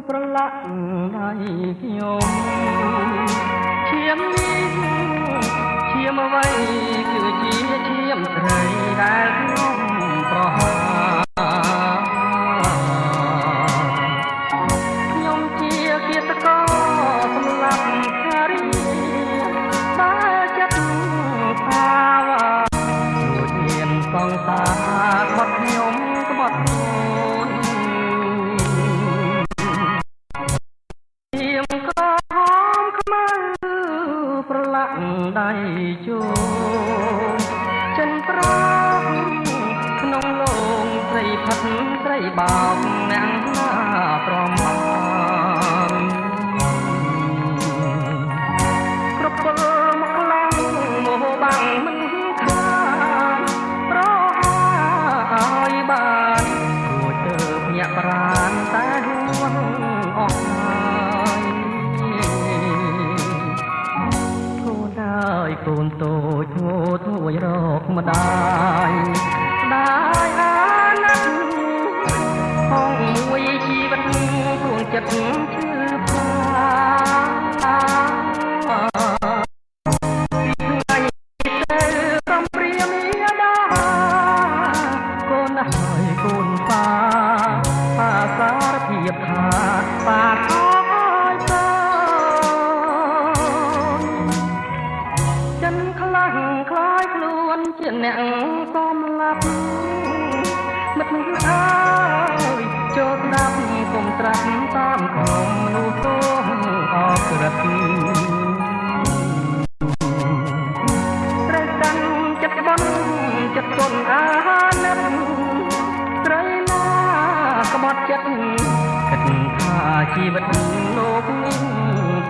ប្រឡាក់ដៃខ្ញុំឈាមនេះឈាមអ្វីគឺជាឈាមស្រីដែលខ្ញុំប្រហាខ្ញុំជាគិតកោសម្រាប់ខារីបើចិត្តថាដូចមានសង្សារបាត់ខ្ញុំក្បត់ប្រឡាក់ដៃចូលចិនប្រងក្នុងលងត្រីផាត់ត្រីបោកអ្នកណាប្រមាណគ្រប់ពលមកខ្លាំងមោះបាំងមិនខានប្រហាឲ្យបានគួរទៅញាក់ប្រានតែហួនអស់កូនតូចឈ្មោះទួយរកម្ដាយដែលអាណិតហងមួយជីវិតរួងចិត្តឈឺផ្សាថ្ងៃទៅកំព្រាមាតាកូនហើយកូនប៉ាប៉ាសារភាពថាប៉ាខោខ្លាយខ្លួនជាអ្នកសំឡាប់មិត្តអើយចូលស្ដាប់កុំត្រាស់តាមក្នុងនោះសូមអរក្រឹតត្រូវកាន់ចិត្តបន់ចិត្តគុណអាណិតស្រីណាក្បត់ចិត្តគិតថាជីវិតលោកនេះ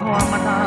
ធម្មតា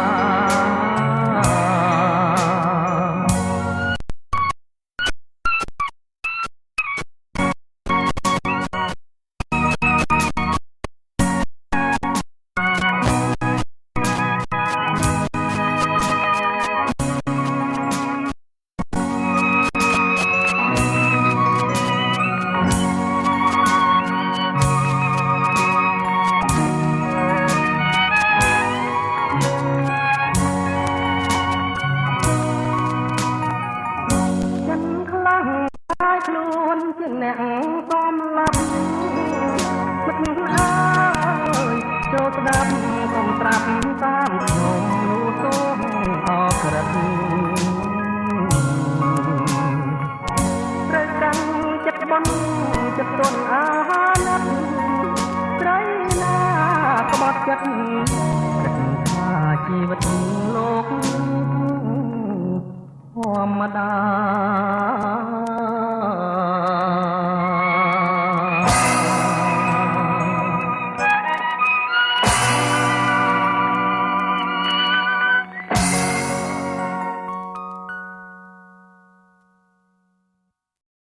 ខ្លួនជាអ្នកសំឡាប់មិត្តអើយចូលស្ដាប់កុំត្រាប់តាមខ្ញុំនោះសូមអរក្រឹតត្រូវកាន់ចិត្តបន់ចិត្តទន់អាណិតស្រីណាក្បត់ចិត្ត